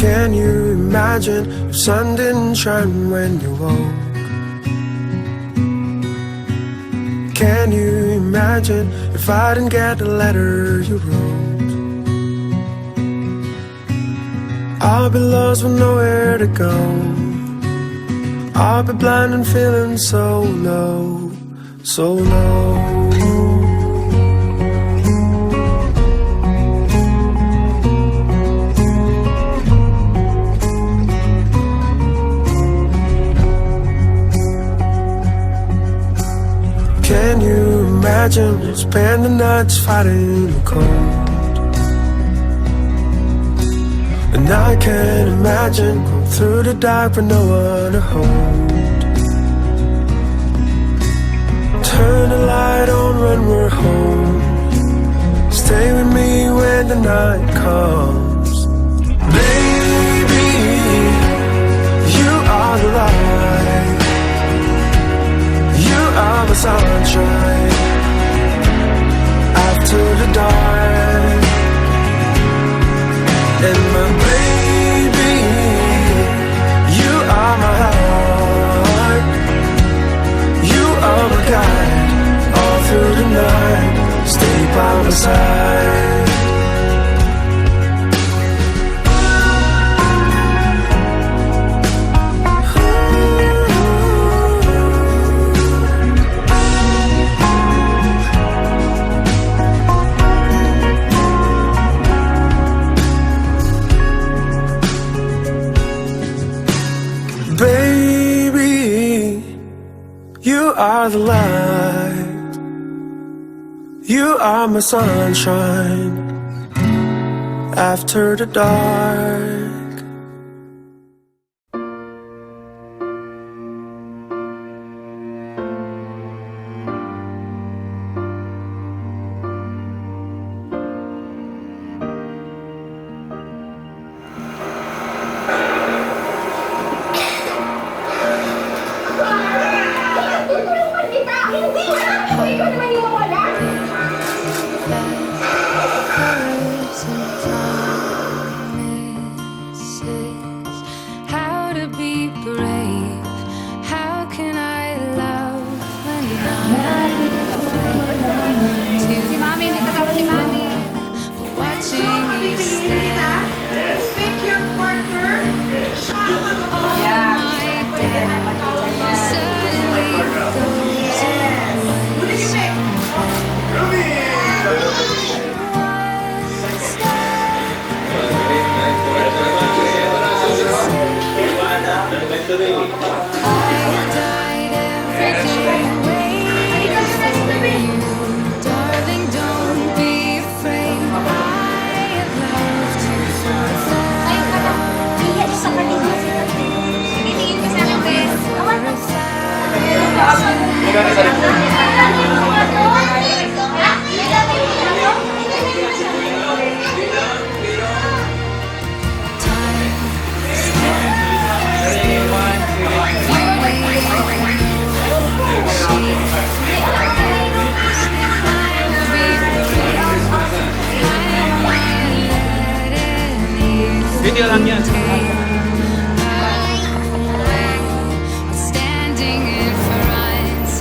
Can you imagine if sun didn't shine when you woke? Can you imagine if I didn't get the letter you wrote? I'll be lost with nowhere to go. I'll be blind and feeling so low, so low. Can you imagine spending nights fighting the cold? And I can't imagine going through the dark with no one to hold. Turn the light on when we're home. Stay with me when the night comes. Baby, you are the light. You are the sunshine after the dark. And my baby, you are my heart. You are my guide all through the night. Stay by my side. Baby, you are the light. You are my sunshine after the dark. How to be brave? How can I love when I'm Si Mami, nagkasama si Mami. watching you stand Pick your partner. all my day? Suddenly goes Who did you pick? I died every day waiting for you. Darling, don't be afraid. I have loved you Iya, sa kanila. Tinitingin ko sa akin, Bes. Video lang yan. Standing in front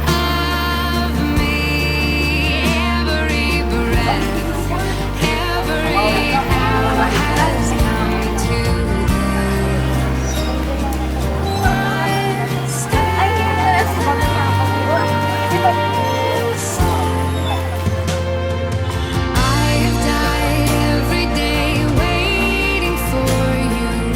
of me, every breath, every hour has come to this. One step I have died every day waiting for you.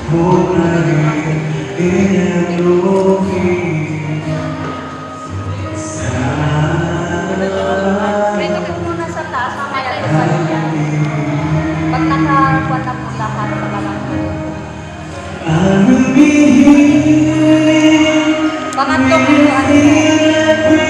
Prito ko muna sa taas, mamaya ito pa rin yan. Pag nakakuha na po lahat sa balangko. Pangatlo po ano ito po.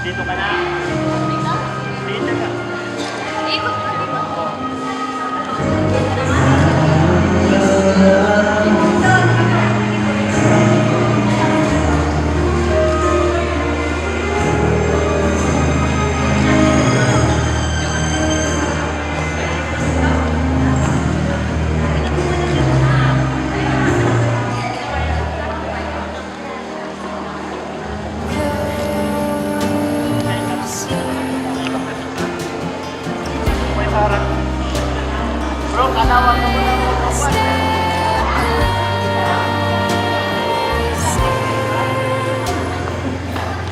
Dito ka na. Dito ka. Ikot ka dito. May parang. Bro, kanawan ka muna mo.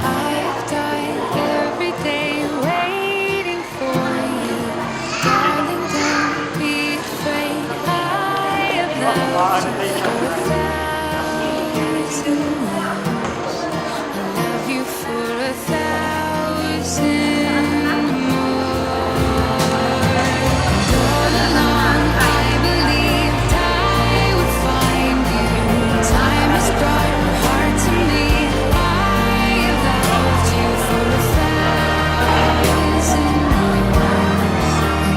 I've died every day waiting for you. Darling, don't be afraid. I have loved you for 1,000 years. I love you for 1,000 more. All along, I believed I would find you. Time has brought your heart to me. I have loved you for 1,000 years. I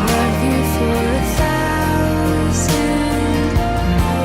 love you for 1,000 more.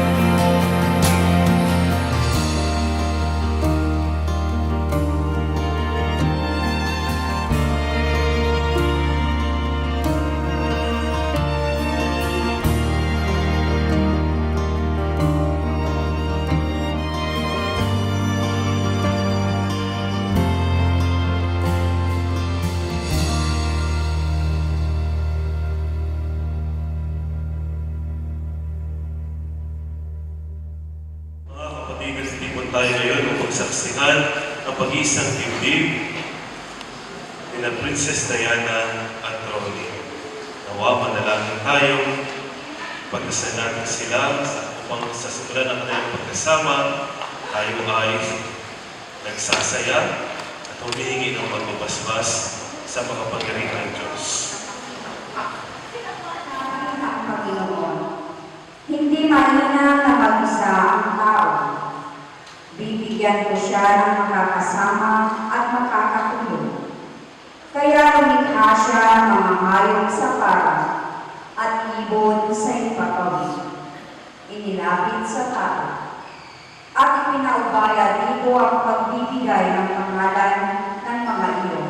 Mga kapatigan, sinipon tayo ngayon upang saksihan ang pag-isang dibdib ni na Princess Diana at Ronnie. Nawa manalangin tayo, pagdasal natin sila sa sa simula ng kanilang pagkasama, tayo ay nagsasaya at humihingi ng magbabasbas sa makapangyarihang Diyos. Ang Panginoon, hindi mahina na mag-isa ang tao. Bibigyan ko siya ng makakasama at makakatulong. Kaya lumikha siya ng mga hayop sa para at ibon sa ipapawid. Inilapit sa tao. At ipinaubaya dito ang pagbibigay ng pangalan ng mga iyon.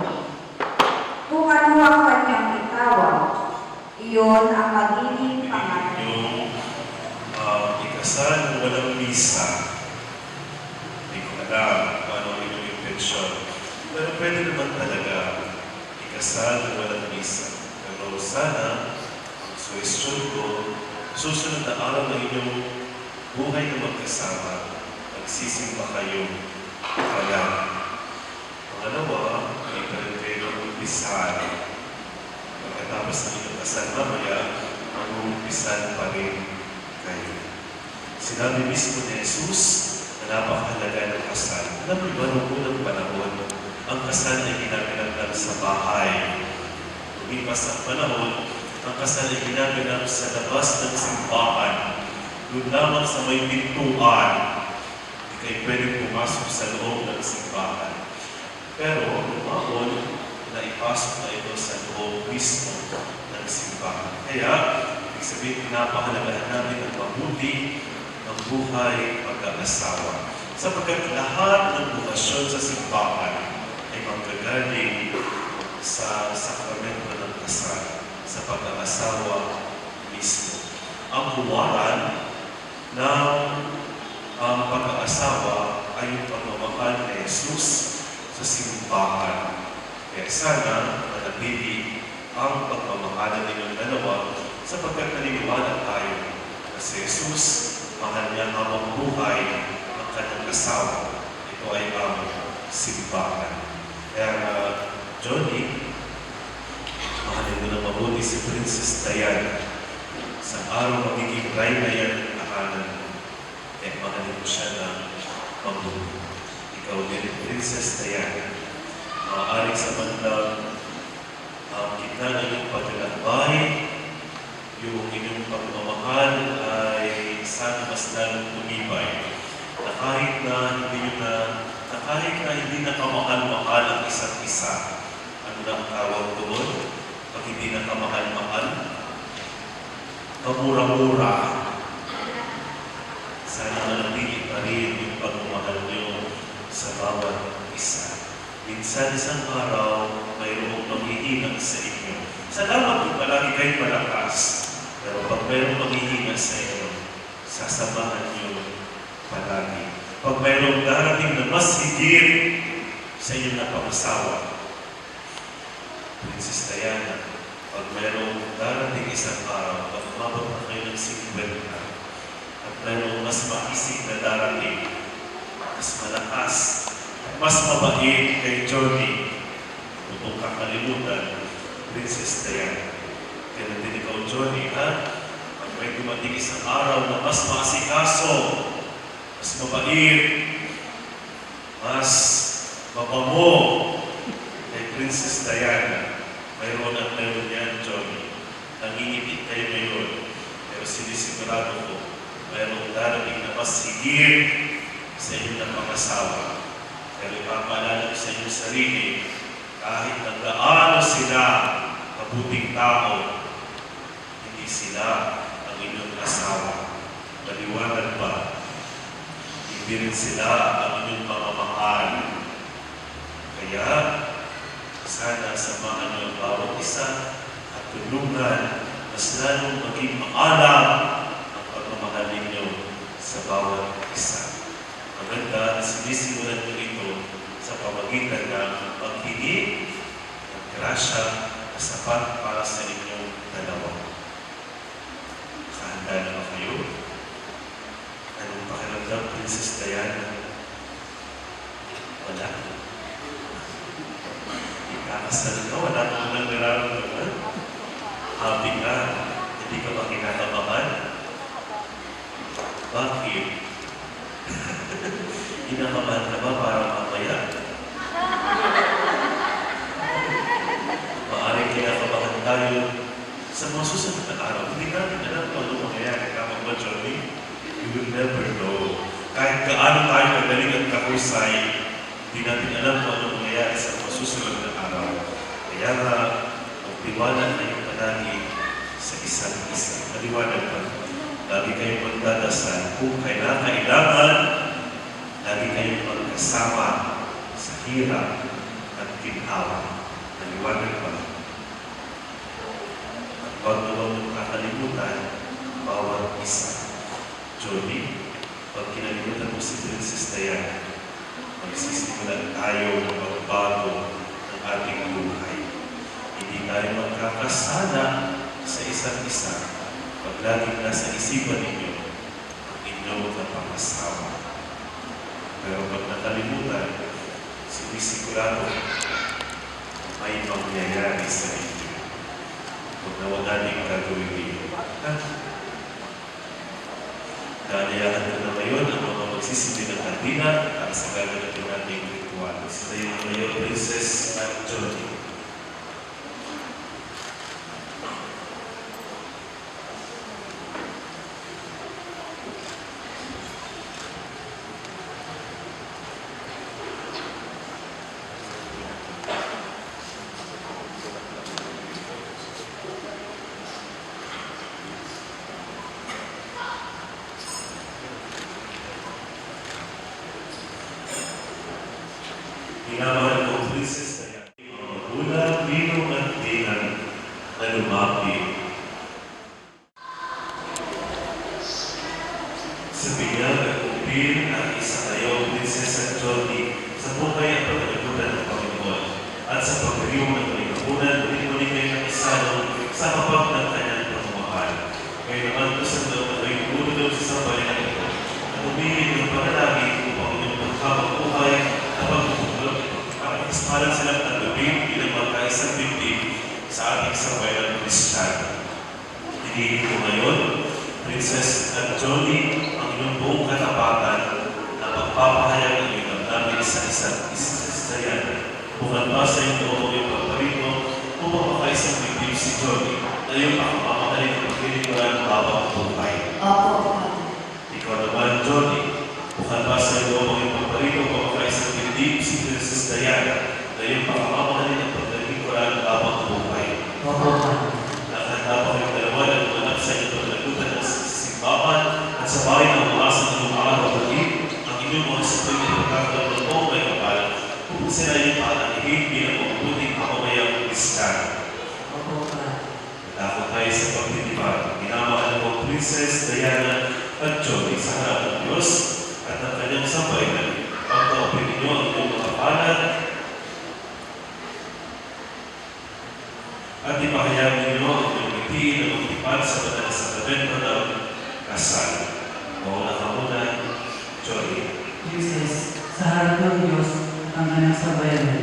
Kung ano ang kanyang itawag, iyon ang magiging pangalan. Yung ikasal ng walang misa, hindi ko alam kung ano ang inyong intensyon. Pero pwede naman talaga ikasal ng walang misa. Pero sana, ang suwestyon ko, susunod na araw ng inyong buhay na magkasama, magsisimba kayo pala. Pangalawa, may pa rin kayo mag-umpisan. Pagkatapos ng inyong kasal mamaya, mag-umpisan pa rin kayo. Sinabi mismo ni Jesus na napakahalaga ng kasal. Alam mo ba, noong unang panahon, ang kasal ay ginagawa lang sa bahay. Lumipas ang panahon, ang kasal ay ginagawa sa labas ng simbahan. Doon lamang sa may pintuan, hindi kayo pwedeng pumasok sa loob ng simbahan. Pero, lumaon, naipasok na ito sa loob mismo ng simbahan. Kaya, ibig sabihin, pinapahalagahan namin ang mabuti ng buhay pag-aasawa. Sapagkat lahat ng bukasyon sa simbahan ay manggagaling sa sakramento ng kasal, sa pag-aasawa mismo. Ang huwaran ng pag-aasawa ay yung pagmamahal ni Jesus sa simbahan. Kaya sana manatili ang pagmamahalan ninyong dalawa sapagkat naniniwala tayo na si Jesus, mahal niya habang buhay ang kanyang asawa. Ito ay ang simbahan. Kaya Johnny, mahalin mo na mabuti si Princess Diana. Sa araw magiging reyna yan ang tahanan mo. Eh, mahalin mo siya na mabuti. Ikaw din, Princess Diana. Maaaring sa bandang gitna ng iyong paglalakbay, yung inyong pagmamahal ay sana mas lalong tumibay. Na kahit na hindi na kamahal-mahal ang isa't isa, ano na ang tawag doon? Pag hindi na kamahal-mahal, kamura-mura. Sana manatili pa rin yung pagmamahal niyo sa bawat isa. Minsan isang araw, mayroong maghihinang sa inyo. Salamat kung palagi kayo malakas. Pero pag mayroong maghihinang sa inyo, sasamahan niyo palagi. Pag mayroong darating na mas higit sa inyong napangasawa, Princess Diana, pag mayroong darating isang araw, pag umabot na kayo ng 50, at mayroong mas maisip na darating, mas malakas, mas mabait kay Johnny, kung kakalimutan, Princess Diana. Kaya din ikaw, Johnny, ha? Pag may dumating isang araw na mas maasikaso, mas mabait, mas mapamo kay Princess Diana, mayroon at mayroon yan, Johnny. Nangingipit kayo ngayon, pero sinisigurado ko, mayroong darating na mas higit sa inyong napangasawa. Pero ipapaalala ko sa inyong sarili, kahit nagdaano sila mabuting tao, hindi sila ang inyong asawa. Maliwanag ba? Hindi rin sila ang inyong mamamahal. Kaya, sana samahan niyo ang bawat isa at tulungan mas lalong maging maalam ang pagmamahal ninyo sa bawat isa. Maganda na sinisimulan niyo ito sa pamagitan ng paghingi ng grasya na sapat para sa inyong dalawa. Kahanda na ba kayo? Anong pakiramdam, Princess Diana? Wala. Ikakasal ka, wala ka nang nararamdaman. Happy ka, hindi ka ba kinakabahan? Bakit? Kinakabahan ka ba para mamaya? Maaaring kinakabahan tayo sa mga susunod na araw. Hindi natin alam kung ano mangyayari. Tama ba, Johnny? You will never know. Kahit gaano tayo magaling at kahusay, hindi natin alam kung ano mangyayari sa mga susunod na araw. Kaya nga, magtiwala kayong palagi sa isa't isa. Maliwanag pa. Lagi kayong magdadasal kung kailangan, lagi kayong magkasama sa hirap at ginhawa. Maliwanag pa. At huwag naman kakalimutan, bawat isa. Jody, pag kinalimutan mo si Princess Diana, magsisimulan tayo ng magbago ng ating buhay. Hindi tayo magkakasala sa isa't isa pag laging nasa isipan ninyo ang inyong napangasawa. Pero pag nakalimutan, sinisigurado may mangyayari sa inyo. Huwag na wag natin gagawin ninyo. Naanayahan ko na ngayon ang mga magsisindi ng kantina para sa gagawin ng ating ritual. Sa iyo ngayon, Princess at Johnny. Minamahal ko, Princess Diana, mga magulang, ninong at ninang na lumapit. Sa binyag at upin at isa kayo, Princess at Johnny, sa buhay at pagkalimutan ng Panginoon at sa pagkaliw ng kalikapunan, ulit-ulit kayo ng isa sa kapag ng kanyang pagmamahal. Ngayon naman ko sa loob at ay tulog sa sabay na ito at umingin ng panalangin upang inyong pagkabang buhay na pagkukulog para ispalan silang tanggapin bilang magkaisang bibig sa ating sabayan ng Kristiyano. Hinihiling ko ngayon, Princess at Johnny, ang inyong buong katapatan na pagpapahayag ng inyong damdamin sa isa't Diana. Bukan ba sa inyo o yung pagparito upang makaisang bibig si Johnny na yung pagpapahayag ng pagkilikuran habang buhay? Opo. Ikaw naman, Johnny, bukan ba sa iyo ang iyong pagparito o makaisang bibig si Princess Diana na iyong pagmamahali ng paglalingkuran habang buhay? Opo. Nakahanda pa kayong dalawa na gumanap sa inyong paglagutan ng simbahan at sa bahay ng umasan ng iyong araw-gabi ang inyong mga sapoy na pagkakalang ng may kapal kung sila yung paanalihin bilang mabuting pamamayang Kristiyano. Opo. Takot tayo sa pagtitipad. Minamahal mo, Princess Diana at Johnny sa harap ng Diyos at ng kanyang sambayanan. Pagkaupin ninyo ang inyong mga palad at ipahayag ninyo ang inyong ngiti na magtipad sa banal na sakramento ng kasal. Mauna ka muna, Johnny. Princess, sa harap ng Diyos at ang kanyang sabayanan,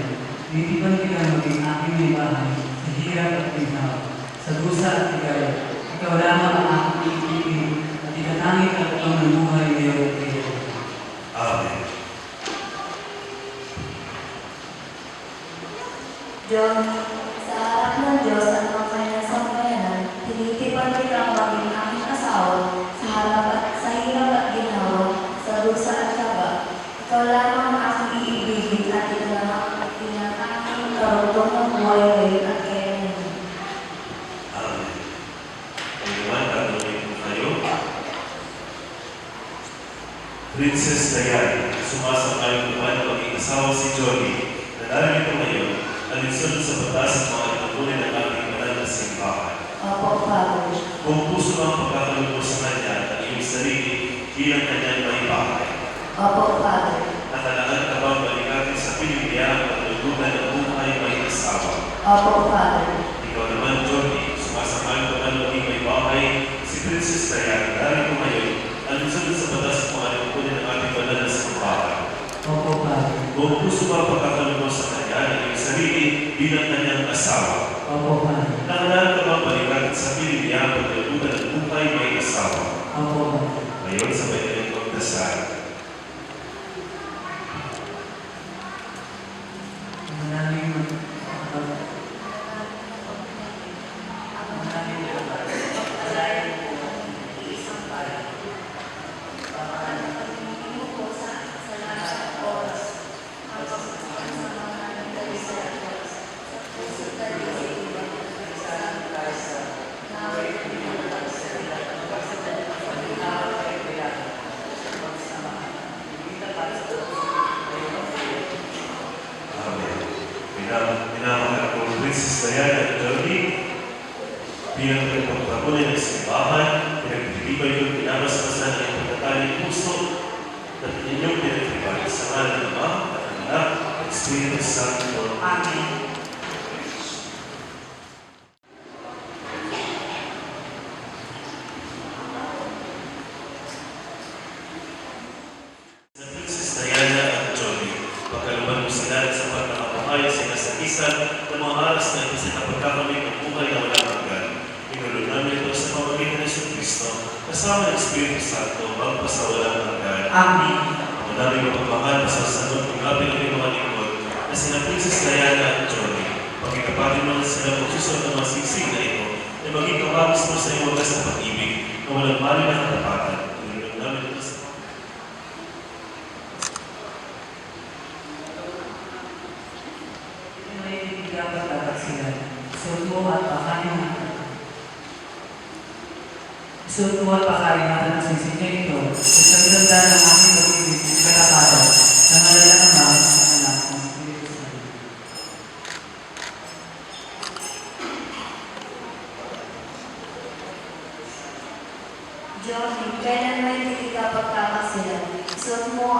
titipan kita maging aking may bahay sa hirap at ginhawa, sa dusa at ligaya. Ikaw lamang ang aking iibigin at itatanging katapang ng buhay ngayon at ngayon. Amen. Johnny, sa harap ng Diyos at ng kanyang sambayanan, tinitipan kitang maging aking asawa sa harap at sa hirap at ginawa, sa dusa at saba. Ikaw lamang ang aking iibigin at itinatanging karugtong ng buhay ngayon at kailan. Amen. Ngayon, tatanungin ko kayo. Princess Diana, sumasang-ayon naman na maging asawa si Johnny na narinig ko ngayon alinsunod sa batas at mga itagunin ng ating banal na simbahan. Opo, Father. Kung puso ang pagkakaloob mo sa kanya at iyong sarili bilang kanyang may bahay, Opo, Father. nakalaan ka bang balikatin sa pinilihan at lutunan ng buhay may asawa? Opo, Father. Ikaw naman, Johnny, sumasang-ayon ka na maging may bahay si Princess Diana narinig ko ngayon alinsunod sa batas at mga itagunin ng ating banal na simbahan. Opo, Padre. Kung puso ang pagkakaloob mo sa kanya at iyong sarili bilang kanyang asawa, Opo, Padre. nakalaan ka bang balikan sa pinilihan at lutunan ng buhay may asawa? Opo, Padre. Ngayon, sabay at pagiging mo sa lahat ng oras, hanggang sa pagsama ng dalisay at Diyos, sa puso't dalisay iba, sa naway pinagpag sa iba, Amen. Minamahal ko Princess Diana at Johnny, bilang pinagpapakunin ng simbahan, pinagpipibay ko pinabasbasan ang pagkataling puso at inyong pinagpibay sa ngalan ng Ama at ng Anak at Espiritu Santo. Amen. Sa Princess Diana at Johnny, pagkaluman mo sila sa pagkakabuhay sa kasakisan ng mga aras na ito sa pagkakamit ng buhay na walang hanggan. Inulo namin ito sa pamamagitan ng Kristo, kasama ng Espiritu Santo, magpasawalang hanggan. Amen. Ang namin mapagmahal sa sasunod ng gabi ng mga lingkod na sina Princess Diana at Johnny. Pagkikapagin mo sila magsusunod ng mga siksik na ito ay maging kabagis mo sa iyong wagas na pag-ibig na walang mali na katapatan. Inulo namin ito sa May dapat dapat sila. Isuot mo at pakain Isuot mo at pakain natin ang singsing niya ito. Sa ganda ng aking pag-ibig ng katapatan, sa ngalan ng Ama, ng Anak, ng Espiritu Santo. Johnny, kailan may hindi ka pagkakasila? Isuot mo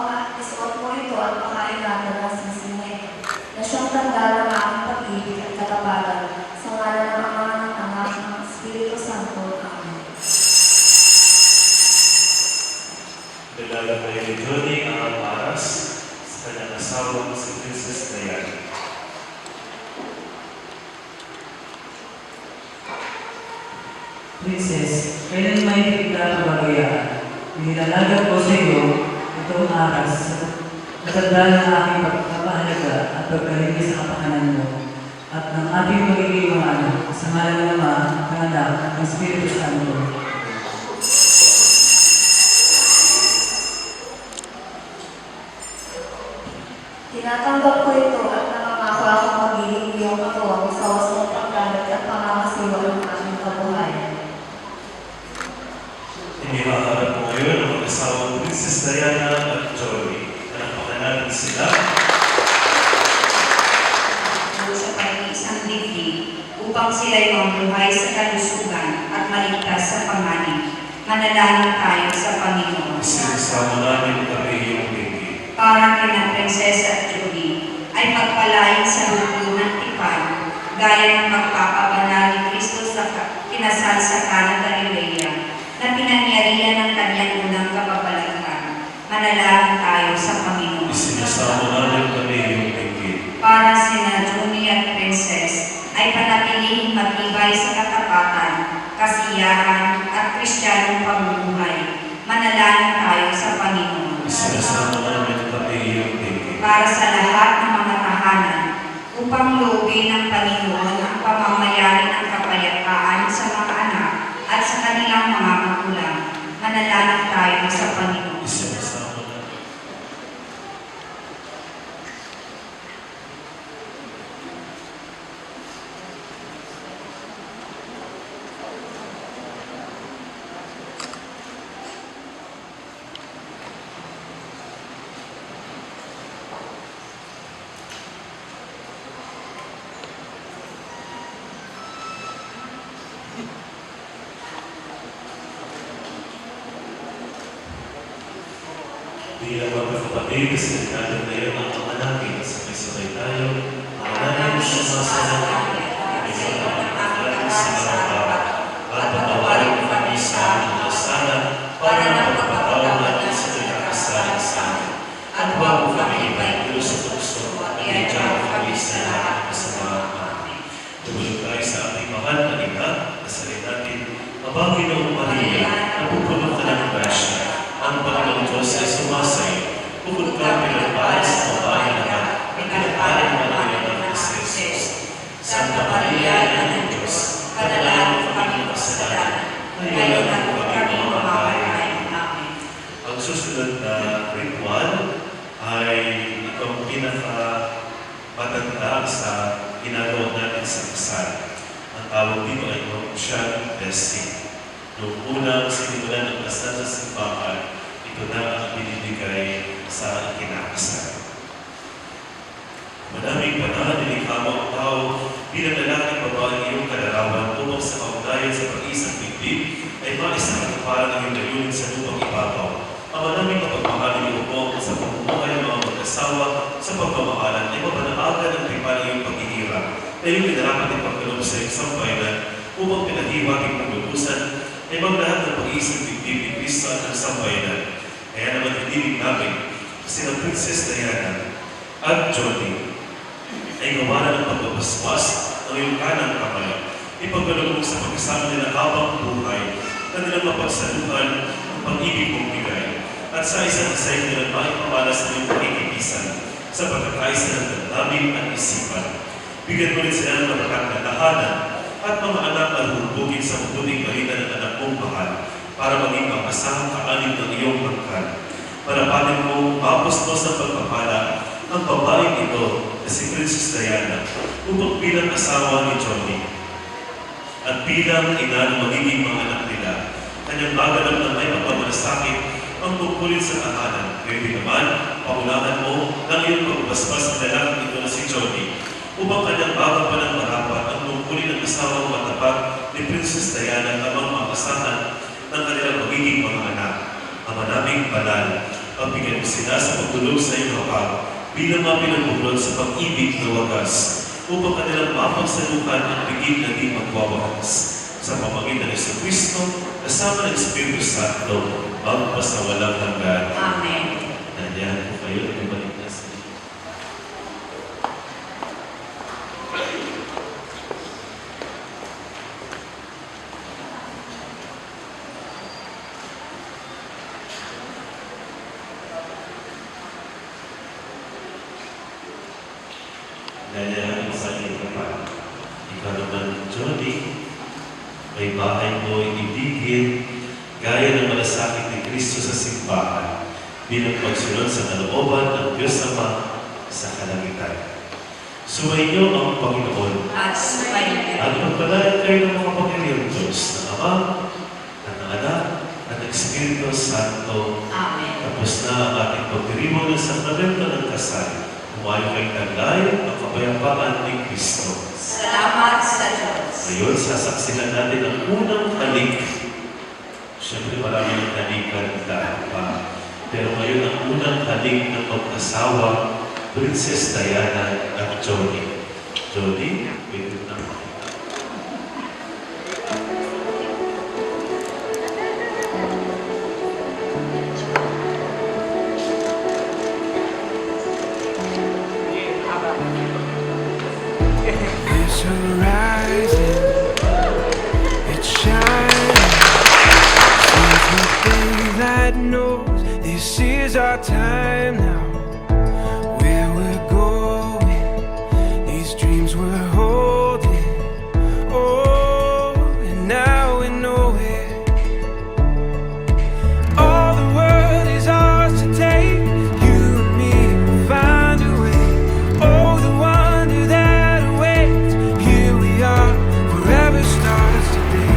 ito at pakain natin ang sisinay na siyang tanda ng aking pag-ibig at katapatan sa ngalan ng Ama, ng Anak, ng Espiritu Santo. Amen. Dalala kayo ni Johnny ang aras sa kanyang asawang si Princess Diana. Princess, kailan may higla kabagayaan? Nilalagay ko sa iyo itong aras sa tanda ng aking pagpapahalaga at pagkahilig sa kapakanan mo at ng ating magiging mga anak sa ngalan ng Ama, ng Anak, ng Espiritu Santo. Tinatanggap ko ito at nangangako akong magiging iyong katuwang sa wasong paggamit at pangangasiwa ng aking kabuhayan. Inihaharap mo ngayon ang mag-asawang Princess Diana at Johnny. Nanampakan natin sila. Sa pag-iisang digdig upang sila'y mamuhay sa kalusugan at maligtas sa panganib. Manalangin tayo sa Panginoon. Sinasama namin kami iyong bingki. Para kina Prinsesa at Julie ay pagpalain sa lupo ng tipan gaya ng pagpapabanal ni Kristo sa kinasal sa Cana Galilea na pinangyarihan ng kanyang unang kababalaghan. Manalangin tayo sa Panginoon. Sinasama namin kami iyong bingki. Para sina Junie at Princess ay panatilihing matibay sa katapatan, kasiyahan at kristyanong pamumuhay. Manalangin tayo sa Panginoon. Sinasama namin kami iyong bingki. Para sa lahat ng mga tahanan, upang loobin ng Panginoon ang pamamayari ng kapayapaan sa mga anak at sa kanilang mga magulang. Manalangin tayo sa Panginoon. Sinasama namin. Bilang magkakapatid, sinigado ngayon ang mga natin. Sabay-sabay tayo. Manalangin sa mga salamin. Ngayon ang pagkakalit sa mga tao. At patawarin mo kami sa aming mga sala para napagpatawa natin sa kinakasalan sa amin. At huwag mo kami ipaikulo sa tukso at iadyan mo kami sa lahat ng kasamaan. Tumulong tayo sa ating mahal na ina. Nasalin natin, Aba, Ginoong Maria, napupuno ka ng grasya. Ang Panginoong Diyos ay sumasayo. Bukod ka pinagpala sa babae lahat, pinagpala ng mga anak ni Jesus. Santa Maria, Ina ng Diyos, panalangin mo kami kasalanan, ngayon at kami mamamatay. Amen. Ang susunod na ritual ay itong pinaka-matanda sa ginagawa natin sa kasal. Ang tawag dito ay nuptial blessing. Noong unang sinimulan ng kasal sa simbahan, ito na ang binibigay sa ikinakasal. Madaming panahon nilikama ang tao bilang lalaki babae ng iyong kalarawan upang sa kaugnayan sa pag-isang bibig ay maisang para ng iyong layunin sa lupang ibabaw. Ang madaming kapagmahal ng iyong sa pamumuhay ng mga mag-asawa sa pagmamahalan ay mapanaagan ang tipa ng iyong paghihirap na iyong pinarapat ng pagkaloob sa iyong sambayanan upang pinaghiwating paglulusan ay maglahat ng pag-iisang bibig ni Kristo at ng sambayanan. Kaya naman hinilig namin sina Princess Diana at Jody ay gawa ng pagbabasbas ng iyong kanang kamay. Ipagkaloob sa pagkasama nila habang buhay na nilang mapagsaluhan ang pag-ibig mong bigay at sa isang isay nilang maipamalas ng iyong pakikipisan sa pagkakaisa ng damdamin at isipan. Bigyan mo rin sila ng mapagkakatahanan at mga anak na hubugin sa mabuting balita ng anak mong mahal para maging ang asahang kaanin ng iyong bangkan. Parapatin mo mapustos ang pagpapala ang babaeng ito na si Princess Diana upang bilang asawa ni Johnny at bilang ina ng magiging mga anak nila, kanyang magalang na may mapamalasakit ang tungkulin sa tahanan. Pwede naman, paulahan mo ng iyong pagbasbas na lalaking ito na si Johnny upang kanyang bagang pa ng marapat ang tungkulin ng asawang matapat ni Princess Diana habang maasahan ng kanilang magiging mga anak. Ang manaming banal, ang bigyan mo sila sa pagtulog sa iyong hapag bilang mga pinagbuklod sa pag-ibig na wagas upang kanilang mapagsalukan ang bigig na di magwawakas sa pamamagitan ng Kristo kasama ng Espiritu Santo magpasawalang hanggan. Amen. Nandiyan po kayo at ibalik na sa Nandiyan sa iyo pa. Ikaw naman, Johnny, may bahay mo ibigin gaya ng malasakit ni Kristo sa simbahan bilang pagsunod sa kalooban ng Diyos Ama sa kalangitan. Sumainyo ang Panginoon At sumayin at magpalayan kayo ng mga Panginoon Diyos ng Ama, ng Anak, at ng Espiritu Santo. Amen. Tapos na ang ating pagdiriwang ng sakramento ng kasal. Humayo kayong taglay ang kapayapaan ni Kristo. Salamat sa Diyos. Ngayon, sasaksihan natin ang unang halik. Siyempre, marami ng halikan dahil pa. Pero ngayon, ang unang halik ng mag-asawa, Princess Diana at Jody. Jody, wait na. It's horizon, it's shining. Daylight knows this is our time now. Where we're going, these dreams we're holding. Oh, and now we know it. All the world is ours to take. You and me will find a way. Oh, the wonder that awaits. Here we are, forever starts today.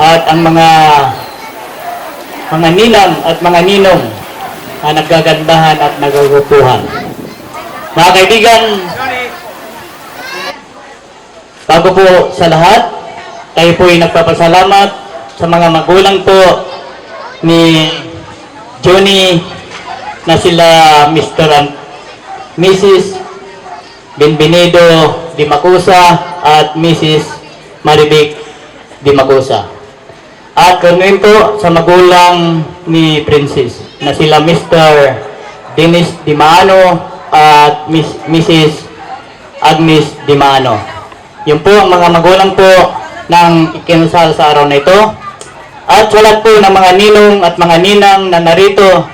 at ang mga ninang at mga ninong na nagagandahan at nagagupuhan. Mga kaibigan, bago po sa lahat, tayo po ay nagpapasalamat sa mga magulang po ni Johnny na sila Mr. and Mrs. Benvenido Di Macusa at Mrs. Marivic Di Macusa. At ganoon po sa magulang ni Princess na sila Mr. Dennis Di Maano at Mrs. Agnes Di Maano. Yun po ang mga magulang po ng ikinasal sa araw na ito. At sa lahat po ng mga ninong at mga ninang na narito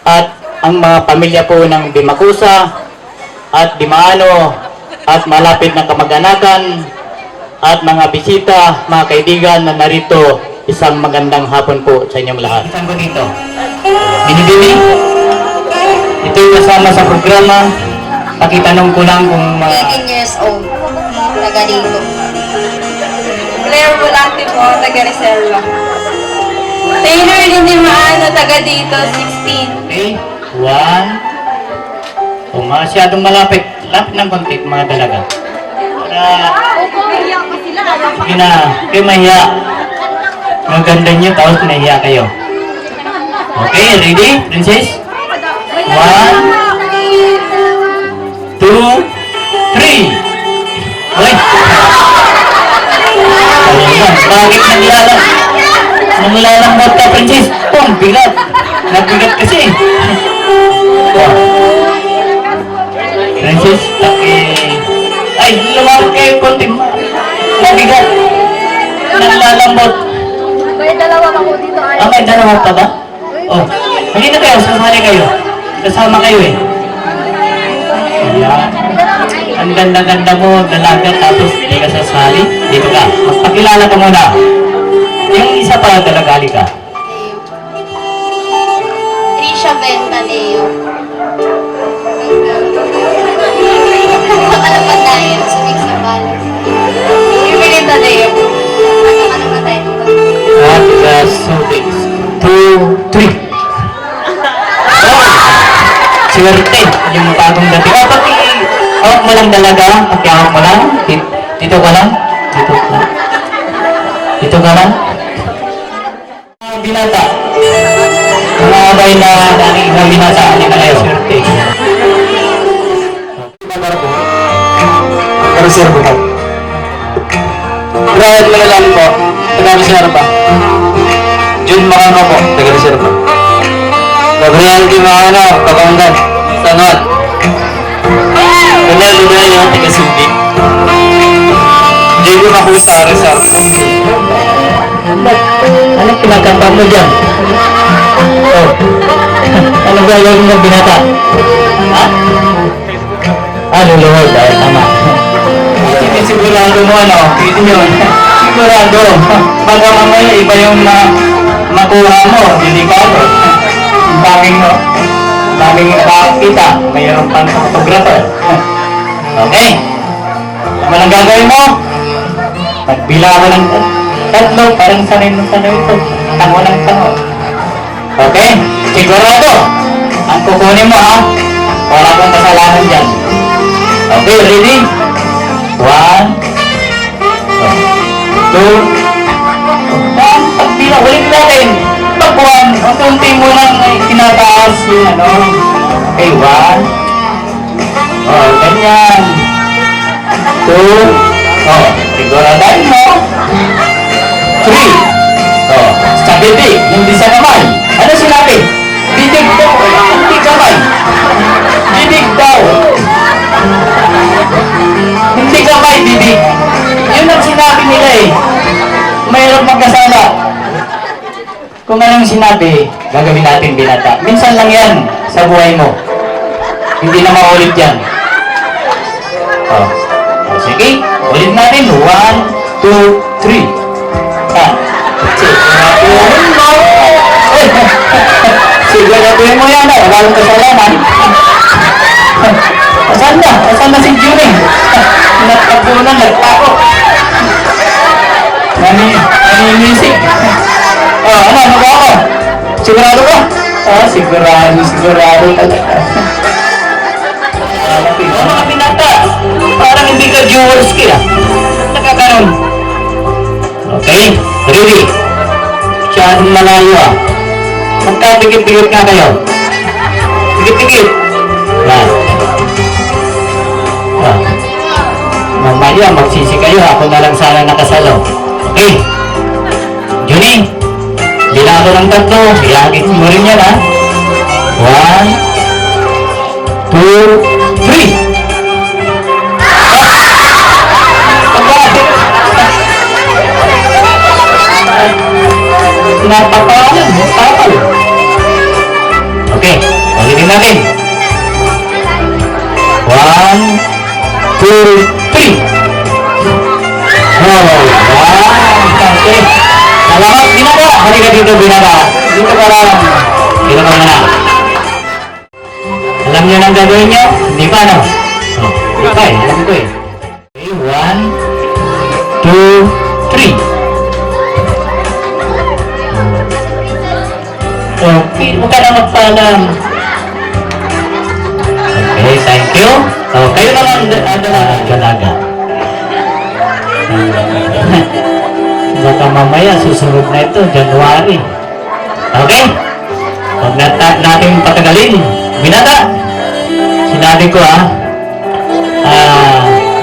at ang mga pamilya po ng Di Macusa at Di Maano at malapit na kamag-anakan at mga bisita, mga kaibigan na narito, isang magandang hapon po sa inyong lahat. Saan ko dito? Binibini? Ito'y kasama sa programa. Pakitanong ko lang kung 18 years old. Taga dito. Claire Volante po, taga Reserva. Taylor Lindy Maano, taga dito, 16. okay? 1. Masyadong malapit. Lapit ng konti, mga dalaga. Para, sige na, kayo mahiya. Ang ganda nyo, tapos nahiya kayo. Okay, ready, princess? 1, 2, 3. Uy! Bakit naglalambot ka, princess? Oh, bigat. Nabigat kasi. Princess, ay, lumawag kayo konti. Mabigat. Naglalambot. May dalawa ako dito. May dalawa pa ba? Oh, hindi na kayo, sasali kayo. Kasama kayo eh. Ayan. Ang ganda-ganda mo, dalaga, tapos hindi ka sasali. Dito ka, magpakilala ka muna. Yung isa pa, dalagali ka. Trisha Bentaneo. Nakalaman tayo sa Mix of Valor. Evelyn Tadeo. Nakalaman tayo dito. At Sudix. 2, 3. Swerte, yung bagong dati. Oh, hawak mo lang dalaga. Hawak mo lang. Dito ka lang. Dito ka lang. Dito ka lang. Binata. Mga abay na dating mga binata. Hindi na kayo. Swerte. Reserva po. Brian Malalan po. Taga-reserva. Jun Macano po. Taga-reserva. Gabriel Di Maano. Kapangan. Sangat. Ronel Lunayo. Taga-Subic. Diego Macusa. Reserva. Anong pinagkanta mo dyan? Oh. Anong gagawin mo binata? Ha? Luluhod. Tama. Sigurado mo ano? Ito yun. Sigurado. Baka mamaya iba yung makuha mo. Delikado. Ang daming mo. Daming nakakita. Mayroon pang photographer. Okay. Ano lang gagawin mo? Magbila ko ng tatlo. Parang sanay ito. Tango ng tango. Okay? Sigurado. Ang kukunin mo ha. Wala kang kasalanan dyan. Okay, ready? 1, 2. Pagpila, ulit natin. Pag 1, ang kunti mo lang tinataas yung ano. Okay, 1. Oh, ganyan. 2. Oh, siguradan mo. 3. Oh, sa bibig, hindi sa kamay. Ano sinabi? Bibig daw, hindi kamay. Bibig daw. Hindi kamay, bibig. Yun ang sinabi nila eh. Mayroon magkasama. Kung anong sinabi, gagawin natin binata. Minsan lang yan sa buhay mo. Hindi na maulit yan. Oh. Sige, ulit natin. 1, 2, 3. Siguraduhin mo. Siguraduhin mo yan. Walang kasalanan. Asan na? Asan na si Juning? Nagtapunan, nagtako. Mami, Music. Oh, ano ba ako? Sigurado ka? Sigurado talaga. Mga binata, parang hindi ka Jaworski ah. Nakakaroon. Okay, ready? Masyadong malayo ah. Magkapigit-pigit nga kayo. Pigit-pigit. Yan. Ah. Mamaya magsisi kayo, ako na lang sana nakasalo. Okay. Johnny, bilang ako ng tatlo, iagit mo rin yan ha. 1, 2, 3. Napapalan, napapal. Okay, ulitin natin. 1, 2, 3. Oh, okay. Salamat, Binata. Halika dito, Binata. Dito ka lang. Dito ka muna. Alam niyo nang gagawin niyo? Hindi pa, no? Oh, hindi pa eh. Alam ko eh. Okay, 1, 2, 3. Okay, huwag ka na magpaalam. Okay, thank you. Oh, kayo naman, dalaga. Baka mamaya, susunod na ito, January. Okay? Huwag natin patagalin. Binata, sinabi ko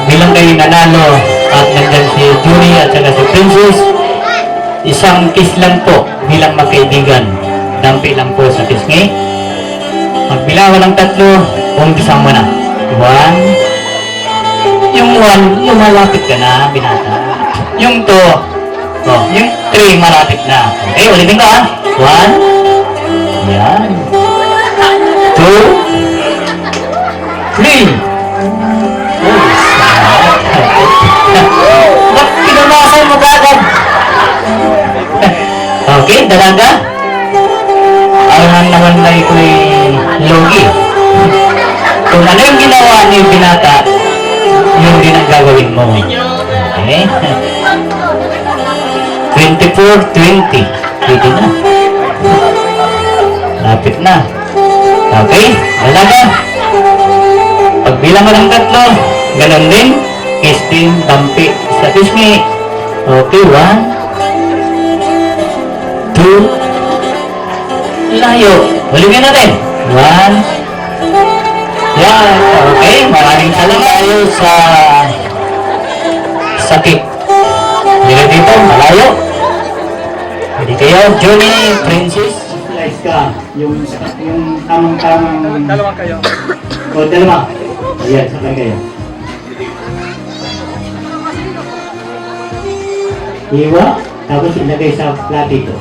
bilang kayo nanalo at nandyan si Julie at saka si Princess, isang kiss lang po bilang magkaibigan. Dampi lang po sa pisngi. Magbilang ng tatlo, umpisa mo na. 1. Yung 1, yung malapit ka na, Binata. Yung 2, yung 3, malapit na. Okay, ulitin ko 1. Yan. 2. 3. Ba't pinamasan mo kagad? Okay, dalaga. Alam naman na ito'y logi. Kung ano yung ginawa ni Binata, yun din ang gagawin mo. Okay? 24-20. Pwede na. Lapit na. Okay? Dalaga. Pagbilang mo ng tatlo, ganun din. Kiss din, dampi sa pisngi. Okay, 1, 2, layo. Ulitin natin. 1. Yan. Okay. Maraming salamat tayo sa sakit. Dito dito. Malayo. Pwede kayo. Johnny, Princess. Slice ka. Yung tamang-tamang. Dalawang kayo. O, dalawa. Ayan. Sakay kayo. Iwa. Tapos ilagay sa platito.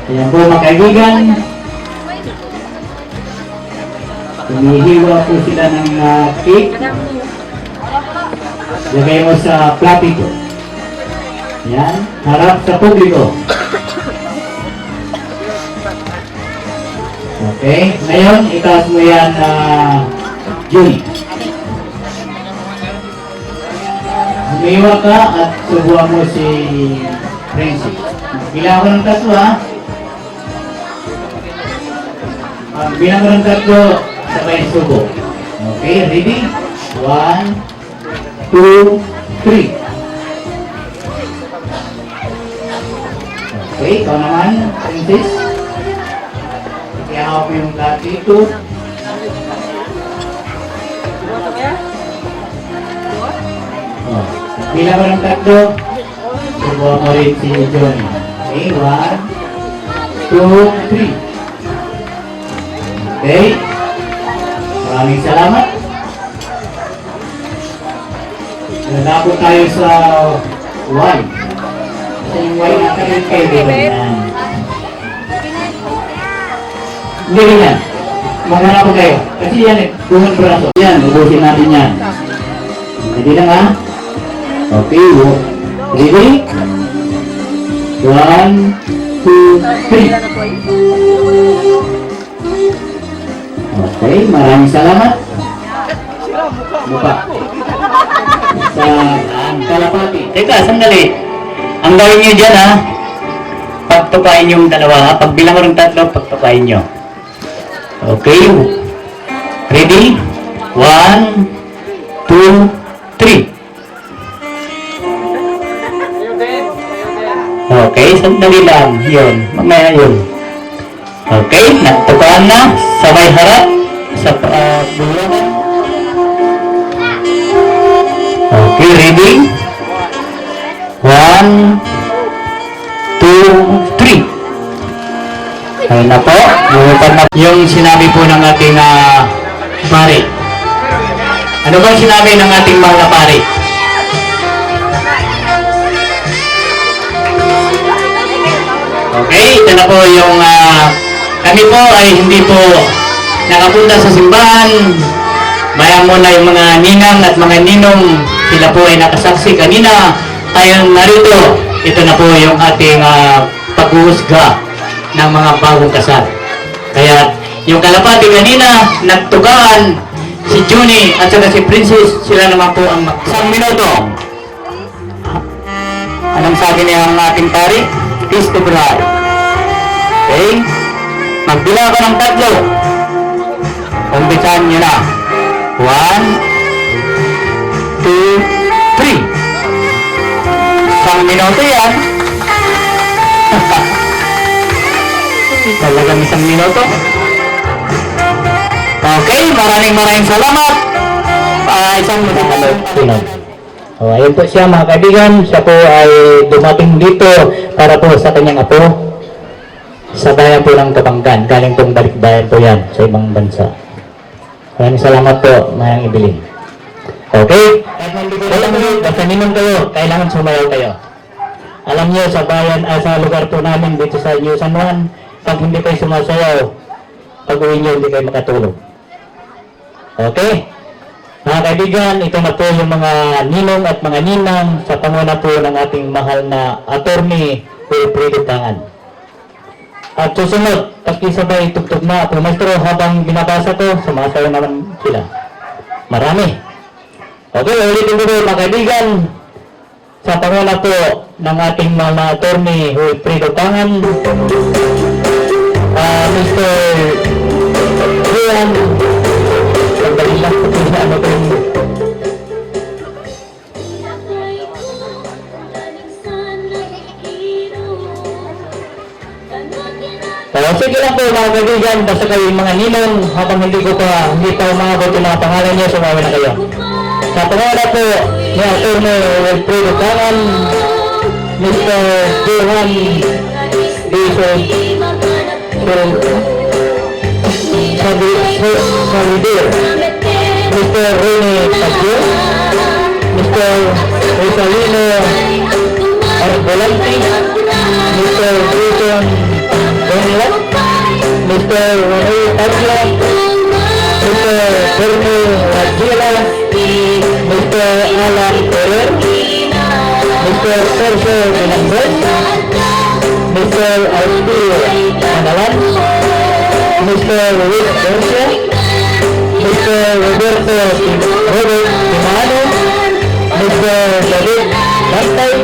Ayan po mga kaibigan. Humihiwa po sila ng cake. Lagay mo sa platito. Ayan. Harap sa publiko. Okay. Ngayon, itaas mo yan Julie. Humihiwa ka at subuhan mo si Princess. Bilang ko ng tatlo bilang ko ng tatlo, sabay subo. Okay, ready? 1, 2, 3. Okay, ikaw naman, Princess. Kaya ako yung lahat dito. Bilang ko ng tatlo, subuhan mo rin si Johnny. Okay, 1, 2, 3. Okay. Maraming salamat. Nandako tayo sa Y. Kasi yung Y na kayo kayo din. Hindi rin yan. Maghanap po kayo. Kasi yan eh. Buhon braso. Yan. Ubusin natin yan. Hindi lang Okay. Ready? 1, 2, 3. Okay, maraming salamat. Mukha. Sa kalapati. Teka, sandali. Ang gawin nyo dyan ha, pagtupain yung dalawa ha. Pagbilang ko ng tatlo, pagtupain nyo. Okay. Ready? 1, 2, 3. Okay, sandali lang. Yun, mamaya yun. Okay, natukaan na. Sabay harap. Sa bulangan. Okay, ready? 1, 2, 3. Ayun na po. Bumupad na yung sinabi po ng ating pare. Ano ba sinabi ng ating mga pare? Okay, ito na po yung kami po ay hindi po nakapunta sa simbahan. Maya muna yung mga ninang at mga ninong, sila po ay nakasaksi kanina. Tayo narito, ito na po yung ating pag-uusga ng mga bagong kasal. Kaya yung kalapati kanina, nagtugaan si Juni at saka si Princess, sila naman po ang isang minuto. Anong sabi niya ang ating pari? Kiss the bride. Okay? Magbilang ako ng tatlo. Umpisahan nyo na. 1, 2, 3. Isang minuto yan. Talagang isang minuto. Okay, maraming salamat. Isang minuto. Oh, ayun po siya mga kaibigan. Siya po ay dumating dito para po sa kanyang apo. Sa bayan po ng Kabanggan. Galing pong balikbayan po yan sa ibang bansa. Maraming salamat po, Mayang Ibilin. Okay? Basta ninong kayo, kailangan sumayaw kayo. Alam niyo, sa bayan, sa lugar po namin dito sa New San Juan, pag hindi kayo sumasayaw, pag uwi niyo, hindi kayo makatulog. Okay? Mga kaibigan, ito na po yung mga ninong at mga ninang sa panguna po ng ating mahal na attorney, Wilfredo Tangan. At susunod, pagkisabay tugtog na ako, maestro, habang binabasa ko, sumasayaw naman sila. Marami. Okay, ulitin ko po mga kaibigan, sa panguna po ng ating mga attorney, Wilfredo Tangan, Mr. Juan, sandali lang po sa ano po yung sige lang po mga kaibigan, basta kayo yung mga ninong, habang hindi pa umabot yung mga pangalan niyo, sumawi na kayo. Sa pangalan po ni Atty. Wilfredo Tangan, Mr. Johan Dizon Salidir, Mr. Rene Pagyo, Mr. Rosalino Arbolante, Mr. Jason Donlat, Mr. Rene Pagyo, Mr. Bernie Rajila, Mr. Alan Ferrer, Mr. Sergio Menendez, Mr. Alfio Manalan, Mr. Luis Garcia, Mr. Roberto Timano, Mr. David Bantay,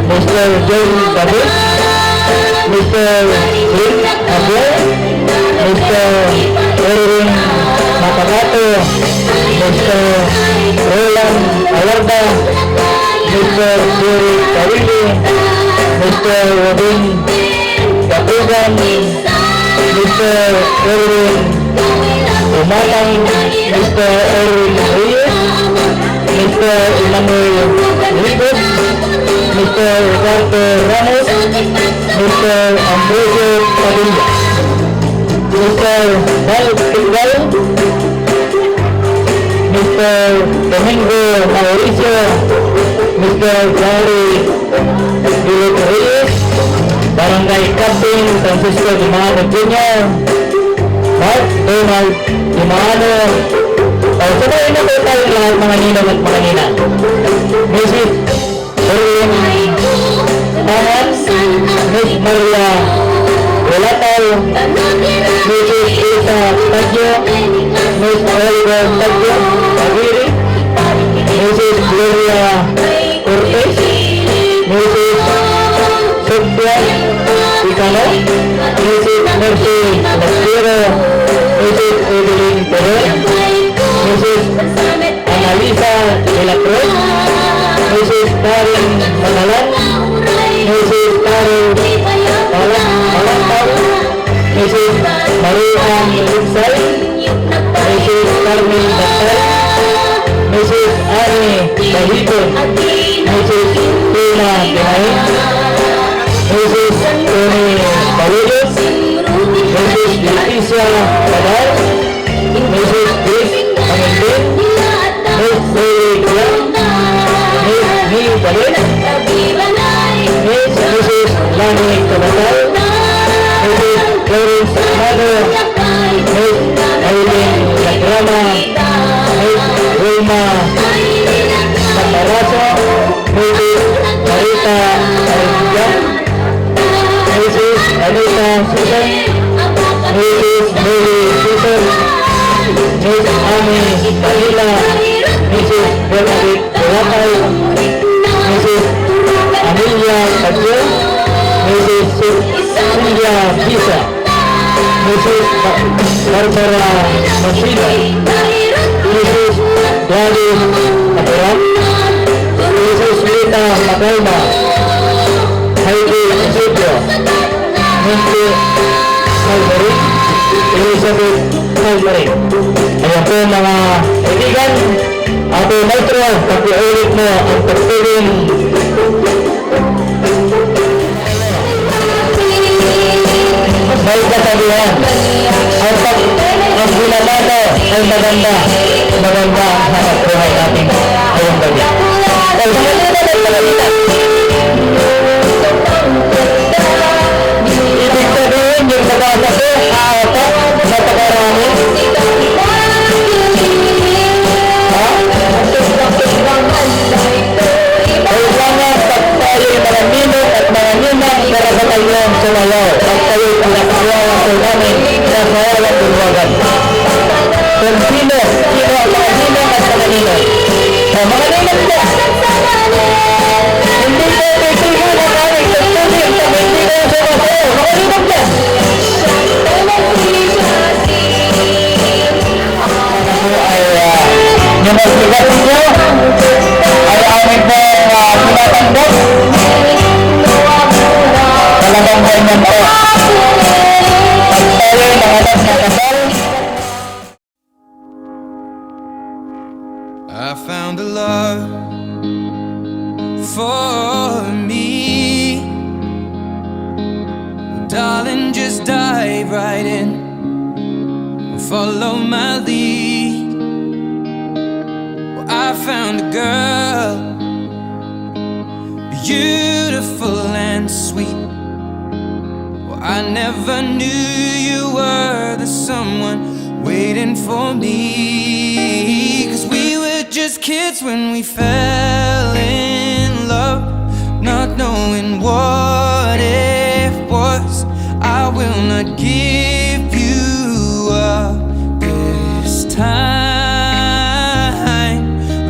Mr. John David, Mr. Rick Abuel, Mr. Erwin Matagato, Mr. Roland Alarda, Mr. Jerry Kawili, Mr. Robin Kapugan, Mr. Erwin Umatang, Mr. Erwin Reyes, Mr. Emmanuel Ribos, Mr. Roberto Ramos, Mr. Ambrosio Padilla, Mr. Val Pingal, Mr. Domingo Mauricio, Mr. Gary Dilip Reyes, Barangay Captain Francisco Dimano Jr., Mark Donald Dimano. Sabayin na po tayo lahat mga ninong at mga ninang. Mrs. Erwin Tangan, Miss Maria Rolataw, Mrs. Isa Tagyo, Mrs. Oliver Tagyo Aguirre, Mrs. Gloria Cortez, Mrs. Sophia Icano, Mrs. Mercy Lastero, Mrs. Evelyn Perez, Mrs. Annalisa de la Cruz, Mrs. Karen Manalan, Mrs. Karen Palantau, Mrs. Maria Luxay, Mrs. Carmen Dasal, Mrs. Annie Bahito, Mrs. Tina Pinahin, Mrs. Tony Paludos, Mrs. Leticia Padal, Mrs. Grace Amendin, Miss Lily Klang, Miss Lee Dalit, Miss Mrs. Lani Kabatal, Mrs. Florence Amado, Miss Aileen Lagrama, Miss Wilma Mataraso, Mrs. Marita Arigyan, Mrs. Anita Susan, Mrs. Mary Susan, Miss Amy Dalila, Mrs. Bernadette Duratay, Mrs. Amelia Padyo, Mrs. Sylvia Bisa, Mrs. Barbara Masina, Mrs. Gladys Abaram, Mrs. Lita Magalma, Heidi Sibyo, Nancy Calvary, Elizabeth Calvary. Ayan po mga kaibigan, Ate Maestro, pag-iulit mo ang pagtuling may kasabihan. Ang binabado ay maganda. Maganda ang hanap buhay natin ngayong gabi. Dahil sa kanila ay pagalitan. Ibig sabihin yung pagkasako, aapat, napakarami. Kailangan pag tayo'y mga ninong at mga ninang para sa kayong sumayaw. Pag tayo'y pinakawawa sa namin sa kawalang bulwagan. Kung sino ang mga ninong at mga ninong. Mga ninong po! Hindi ko titigil na kami sa tuloy sa hindi ko sumasayaw. Mga ninong po! Yung magsigat ninyo ay amin po pinatanggap. Talagang ganyan po. Pag tayo'y nanganak na kasal. I found a love for me. Darling, just dive right in and follow my lead. Well, I found a girl, beautiful and sweet. Well, I never knew you were the someone waiting for me. 'Cause we were just kids when we fell in love, not knowing what it was. I will not give you up this time.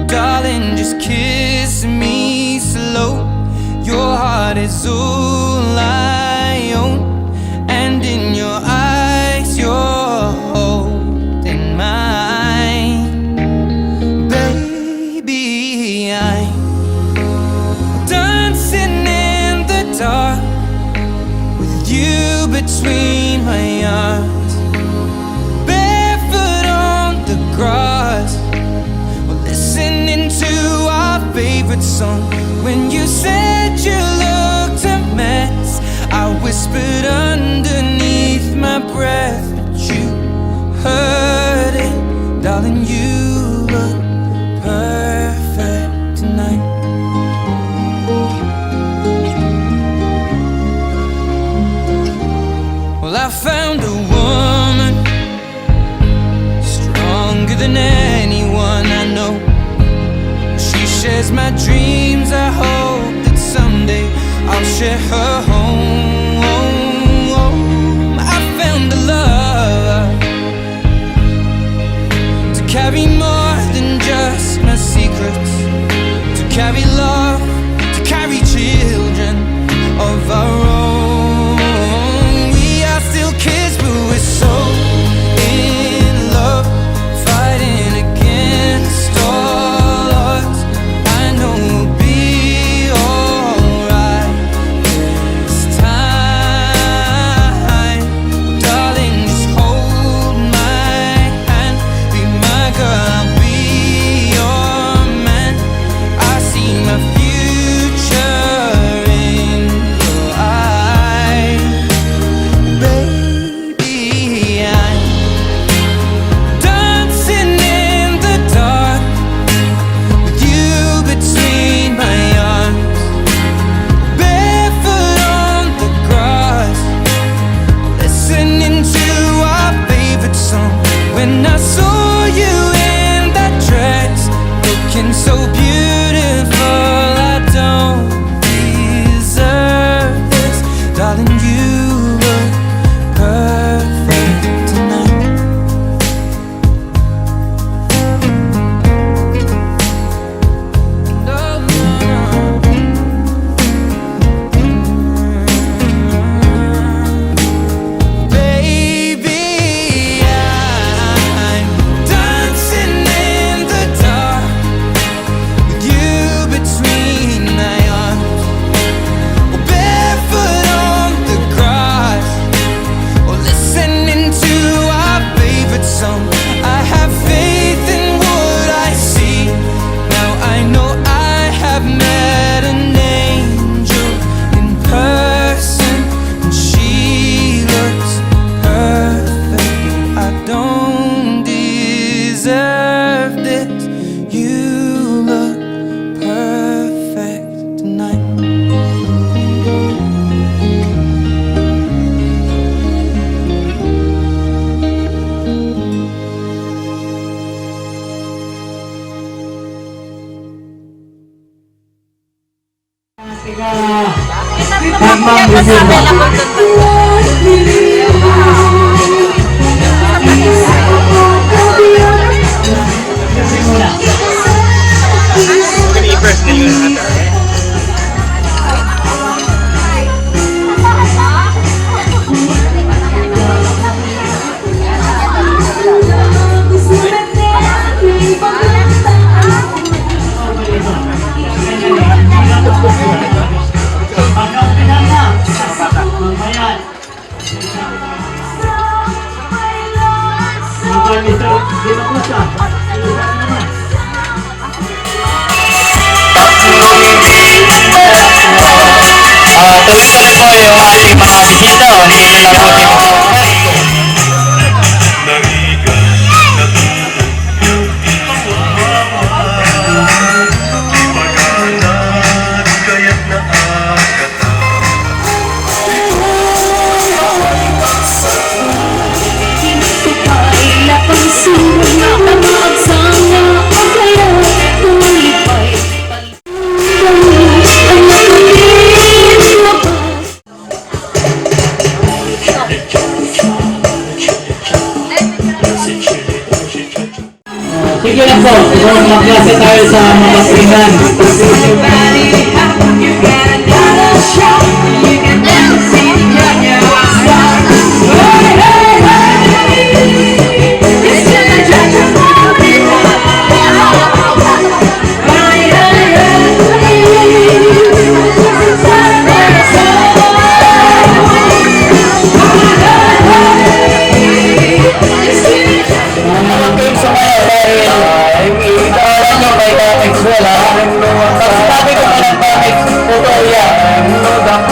Darling, just kiss me slow. Your heart is all I own, and in your eyes you're holding mine. Baby, I'm dancing in the dark with you between my arms, barefoot on the grass, we're listening to our favorite song. When you said you looked a mess, I whispered underneath my breath, but you heard it. Darling, you look perfect tonight. Well, I found a woman stronger than anyone I know. She shares my dreams. I hope that someday I'll share her home. I found a love carry more than just my secrets, to carry love, to carry children of our own. We are still kids, but we're so in love, fighting against all odds. I know we'll be alright this time. Darling, just hold my hand, be my girl, I'll be your man. I see my future in your eyes. Baby, I'm dancing in the dark with you between my arms, barefoot on the grass, listening to our favorite song. When I saw you in that dress, looking so beautiful, I don't deserve this. Darling, you look perfect tonight. No, no, no. Baby, I'm dancing in the dark with you between my arms, or barefoot on the grass, or listening to our favorite song. I have faith in what I see. Now I know I have met an angel in person, and she looks perfect. I don't deserve this. You look perfect tonight. Tuloy na po yung ating mga bisita. Hindi na po sige na po, mag-klase tayo sa mga kringan. Sabi ko pa ng comics, totoo yan.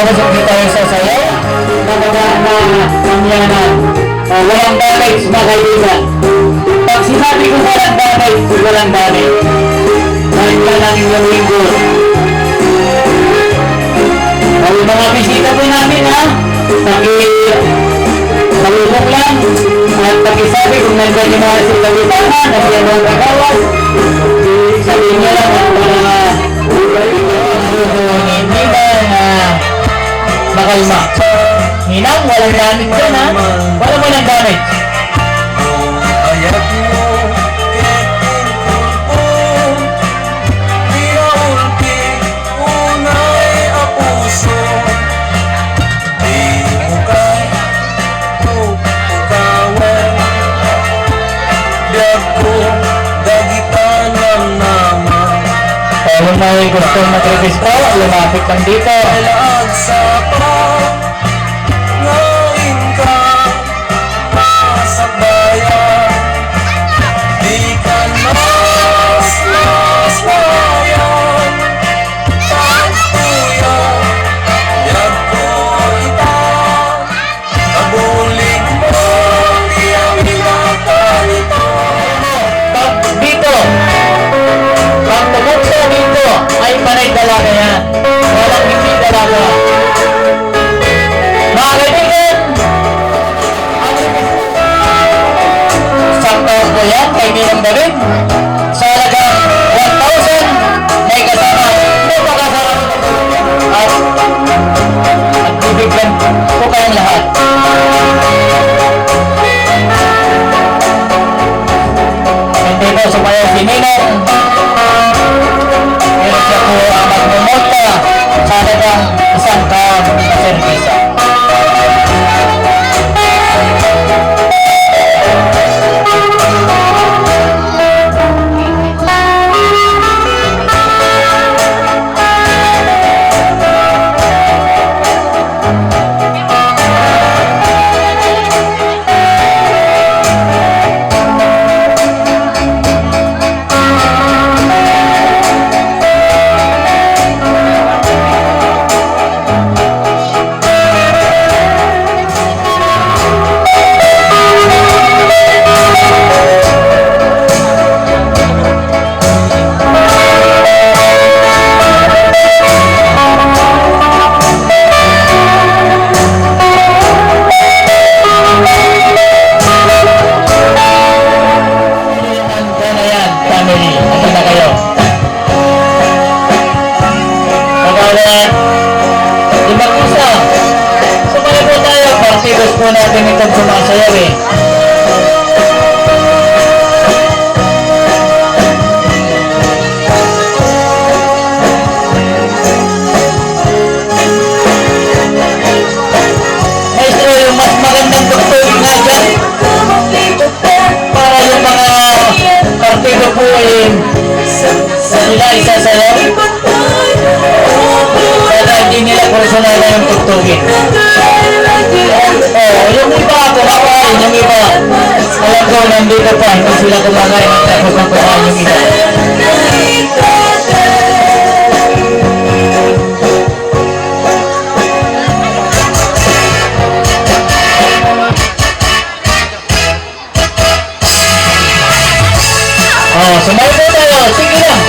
Tapos hindi tayo sasayaw. Nakagaan na kamyanan. Walang damage, mga kaibigan. Pag sinabi ko walang damage, walang damage. Kahit ka lang yung linggo. Yung mga bisita po namin ha, salubong lang. At pakisabi kung nandiyan yung mga silabitana, nandiyan yung kagawas. Sabihin niya lang at hindi ba makalma. Hinang, walang damage dyan ha. Walang damage. Ayat mo, pinaunti, unay apuso. Di mo ka, ukawan. Biag ko, dagitan lang naman. Kung may gusto mag-register, lumapit lang dito. Kailangan sa ngayon ka, nasa bayan. Di ka mas mayan. Pagtuya, biag ko ita. Kabulig mo, di ang hinatan ito. Pag dito, pag tumukso dito, ay panay dalaga yan. Walang hindi dalaga. Mga kaibigan, sakto po yan, kay Ninong David. Sa halagang 1,000, may kasama. May pakasama. At bibigyan po kayong lahat. Hindi po sumaya si Ninong. Pero siya po ang magmumulta sa halagang 1 taon na serbisa. Po natin itong sumasayaw eh. Maestro, yung mas magandang doktor nga dyan para yung mga partido po eh sila isasayaw para hindi nila personal na yung tuktugin. Yung iba, kumakain, yung iba. Alam ko, nandito pa, hindi sila kumakain at tapos ng kumakain yung iba. Sumayo po tayo, sige lang.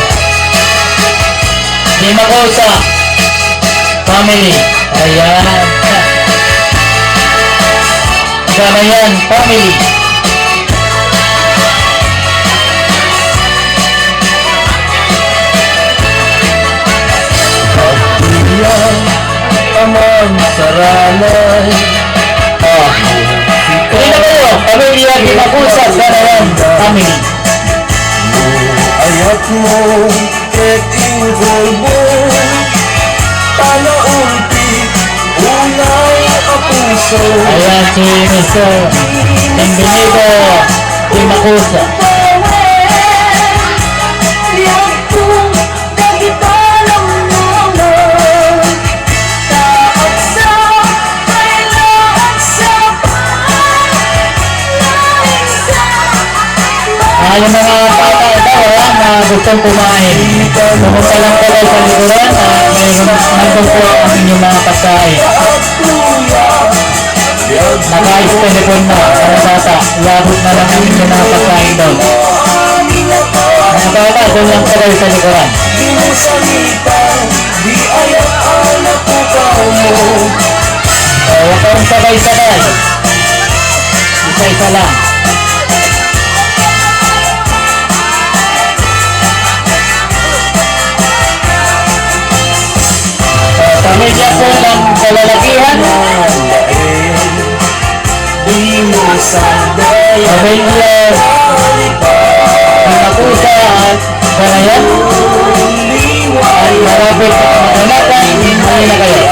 Di Makosa family. Ayan. Ganayan family. Pagtuyan, aman saralay. Hindi na kayo, pamilya Di Makosa, Ganayan family. Ayat mo, keting volbo. Palaunti, unay apuso. Ayan si Mr. Bienvenido Di Makosa. Yung mga bata ito na gustong kumain. Pumunta lang po kayo sa likuran at nandun po ang inyong mga pagkain. Naka-ice telephone na, mga bata. Iabot na lang ang inyong mga pagkain doon. Mga bata, doon lang pala sa likuran. Huwag kang sabay-sabay. Isa-isa lang. Pamilya po ng kalalakihan. Pamilya ng kapusa at kanayan. Ay marapit sa kamatay, hindi na kayo.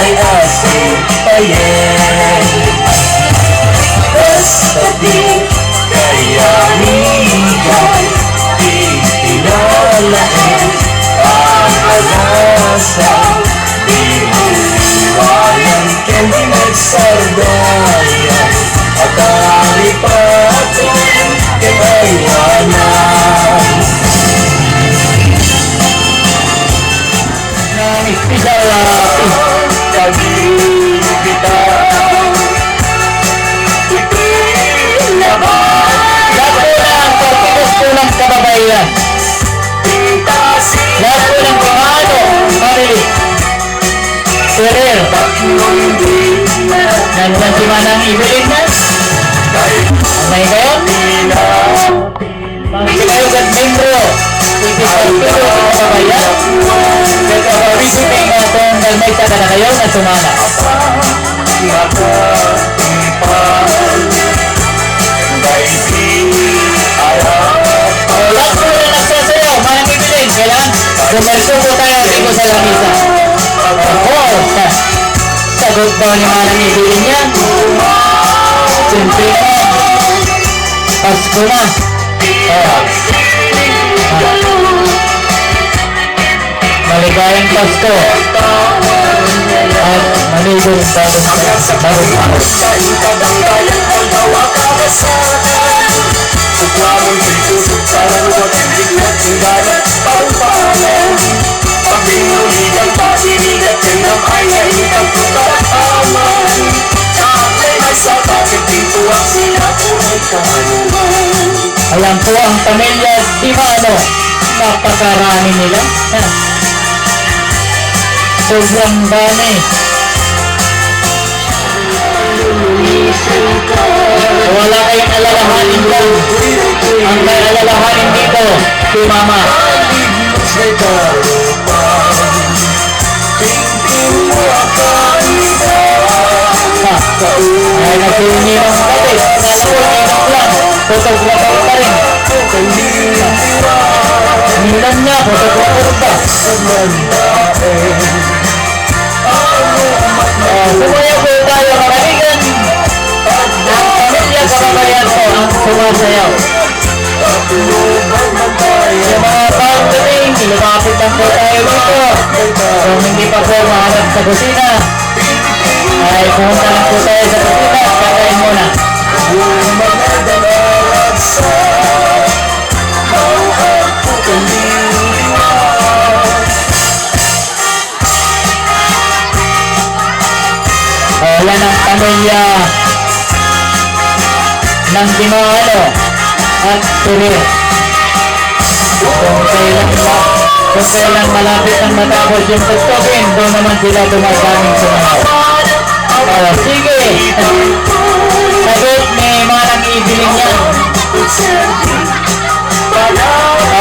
Ay asin payen basta di kayanigan itinalain ang alasa di maliwayan kendi nagsardayan at alipatin kemaiwanan Ng special ng kababaihan. Lahat po ng pangano, family. Serer. Nandyan si Manang Evelyn na. May kayo? Pangit kayo at membro. Ipipagpito ng kababayan. Kaya visiting atong dalmay sa na kayo na sumana. Lahat po na nagsasayaw, Manang Evelyn. Kailan? Gumerso po tayo dito sa lamisa. Sagot daw ni Manang Evelyn yan. Siyempre na. Pasko na. Maligayang Pasko. At maligong bagong Alam po ang pamilya di Mano, napakarami nila. Sobrang dami. Wala kayong alalahanin dyan. Ang may alalahanin dito, si Mama. Ay nagsininong kapit. Nagsininong lang. Photographer pa rin. Nilang niya, photographer pa. Sumaya po tayo kakaligan. Ang pamilya kababayan po ang sumasayaw. Sa mga pagdating, lumapit lang po tayo dito. Kung hindi pa po mahanap sa kusina, ay pumunta lang po tayo sa kusina at kakain muna. Yan ang pamilya ng Dimano at Tulir. Kung kailan malapit ang matapos yung pagtopin, doon naman sila dumadaming sumahaw. Sige! Sagot ni Manang Evelyn yan.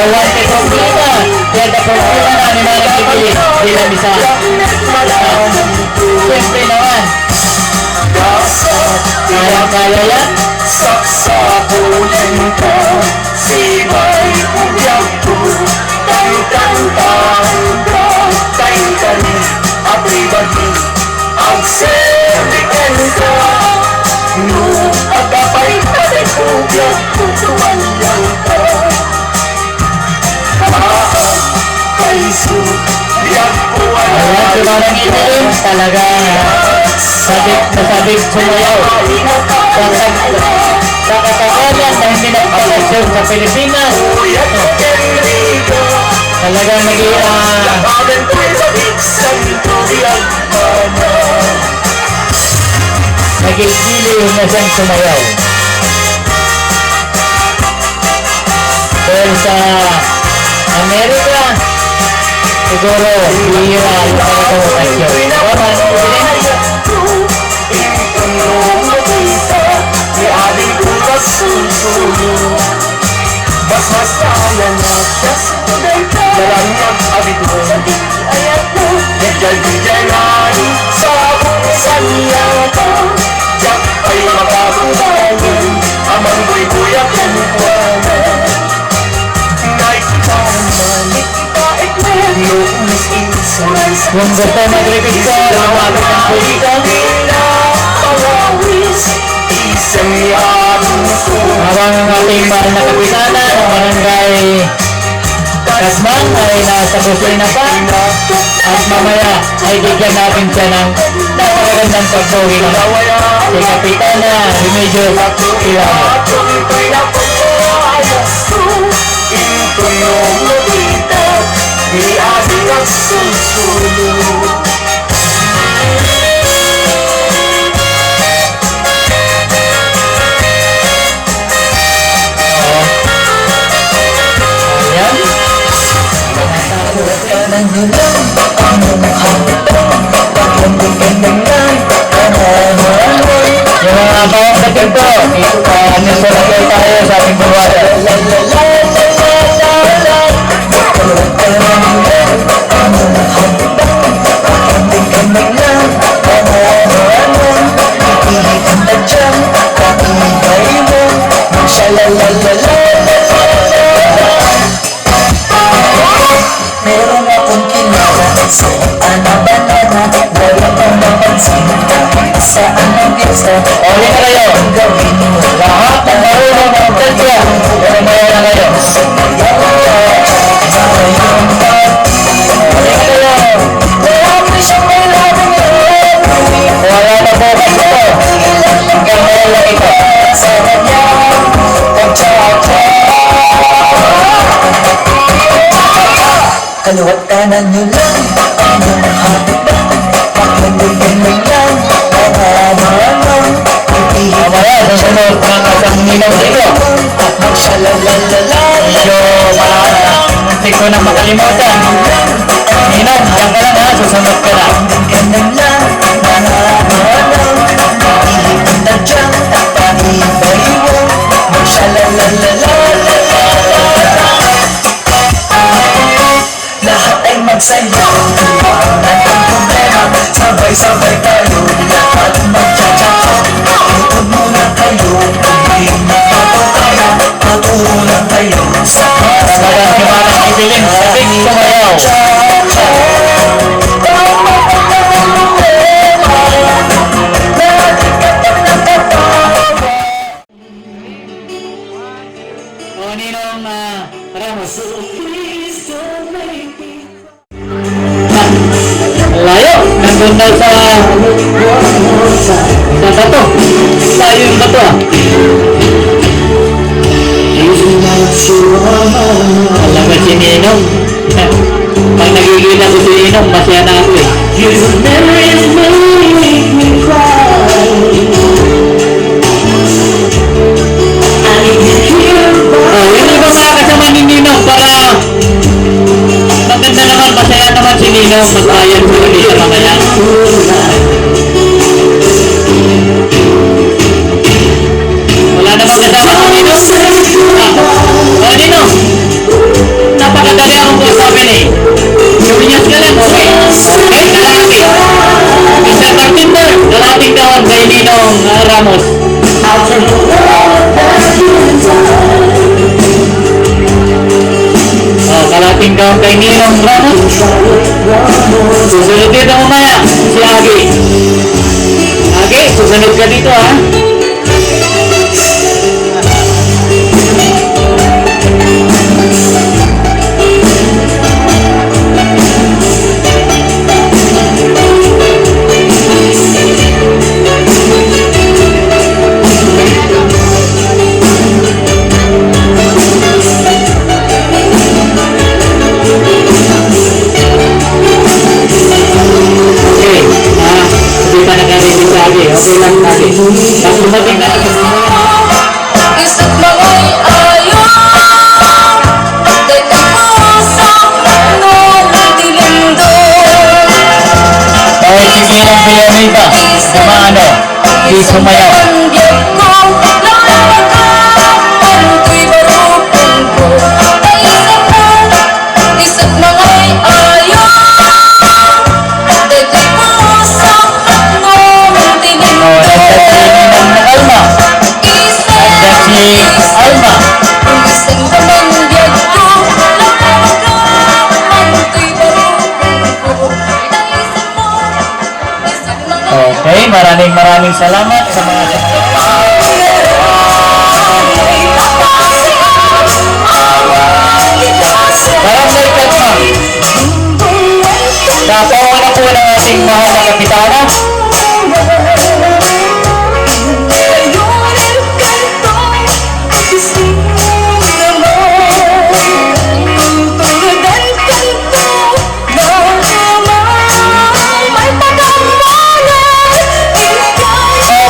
Awante problema. Kaya na problema na ni Manang Evelyn. Bilang isa. Siyempre naman. Kaya yan? Saksakulin ka, sibay ubyag ko, tang-tang-tang ka, tayo-tani, apribagi, ang sirikan ka, no, agapay-patay ko, si Manang Ibilin, talaga sabik sumayaw. Sa katagalan na hindi nagpapasyon sa Pilipinas, talaga nagigiliw na siyang sumayaw. Pero sa Amerika, siguro bihira ang pagkakasyon. Kung gusto mag-register, lumapit ng politika. Habang ang ating mahal na kapitana ng barangay Kasman ay nasa kusina pa, at mamaya ay bigyan natin siya ng napakagandang pagbuhi si Kapitana Remedios Ilamo. Yung mga bawang satin po, nisulagay tayo sa ating buwada. Meron akong kilala sa ana-banana, wala kang mapansin kahit saan ang pista. Uli na kayo. Lahat ng marunong ng tensya. Uli na kayo. Uli na kayo. Wala na po kayo. Hanggang ngayon lang ito. Kaliwat kanan nyo lang ang mga hapon. Pakinig-inig lang ang hamaman. Mamaya, susunod ng asang ninaw dito. Medyo hindi ko na makalimutan. Ninaw, diyan ka lang ha, susunod ka na. Ganun lang ang hamaman. Pakilig na dyan at pakibay mo. Lahat ay magsayaw. Walang problema. Sabay-sabay tayo. Lahat magtsatsaw. Tuod muna kayo. Hindi nakapagkaya. Patuloy kayo. Sa Talaga si Manang Ibilin, sabik sumayaw. O Ninong Ramos. Layo, nandun daw sa bato. Layo yung bato ah. Alam mo si Ninong. Pag nagigila ko si Ninong, masaya na ako eh. Oh, yung iba mga kasama ni Ninong para maganda naman, masaya naman si Ninong. Mag-ayan ko ulit sa mga yan. Wala namang kasama si Ninong. Oh, Ninong. Napakadali akong kausapin eh. Luminyas ka lang, okay? Kahit lalaki. Mr. Bartender, lalaking kawan kay Ninong Ramos. Oh, kalating kawan kay Ninong Ramos. Susunod dito mamaya, si Agi. Agi, susunod ka dito ha. sumayaw. Okay, maraming salamat sa mga Barangay Katma. Napawa na po ng ating mahal na kapitana.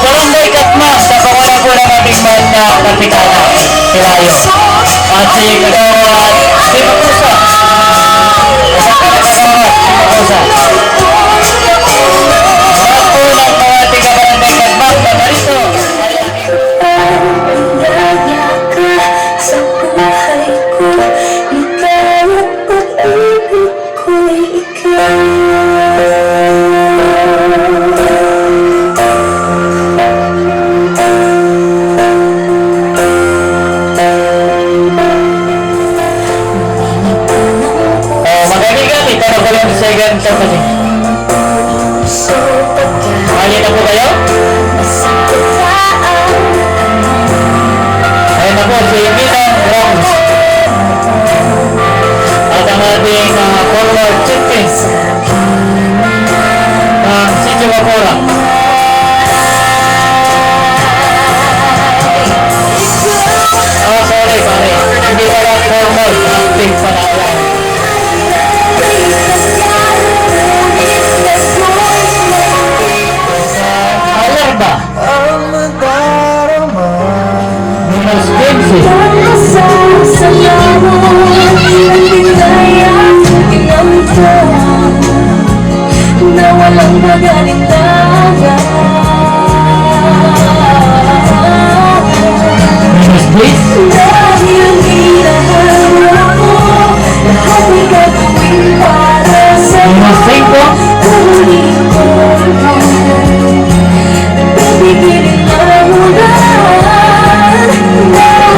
Barangay Katma, napawa na po ng ating mahal na kapitana. Kilayo. At si Kagawad, si Makusa. At Makusa. Lahat po ng mga tiga-barangay Katma na narito. Malaya ka sa buhay ko, ikaw at pag-ibig ko'y ikaw. Magkaibigan, itanong ko lang sa second company. So pagka Mali na po kayo? Ayun na po, si Minang Rose. At ang ating former chieftain ng Sitio Mapora. Oh, sorry, pare. Hindi pala formal. Acting pala. Alarba. Minos Benzi. Na walang magalindagan. Minos Bliss. Dahil hinahanap mo, lahat ay gagawin para sa'yo. Minos Cinco. Kunin ko ikaw, bibigyan ng ulan.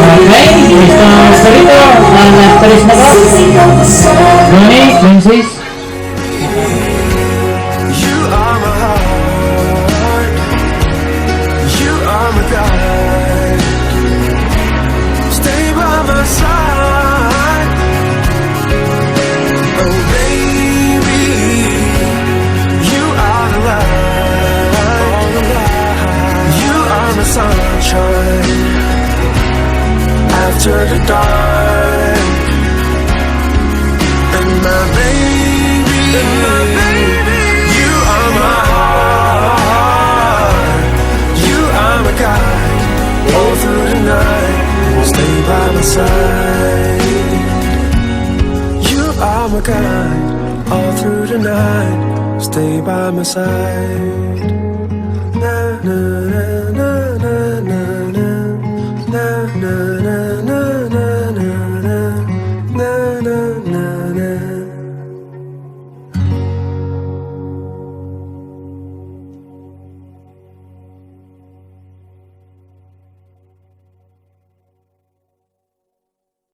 Okay, Mr. Sarito. Last palis na ba? Sisigaw ko sa Ronnie, Francis. You are my heart. You are my guide. Stay by my side. Oh baby, you are the light. You are my sunshine after the dark. And my baby, you are my heart. You are my guide all through the night. Stay by my side. You are my guide all through the night. Stay by my side. Na, na, na.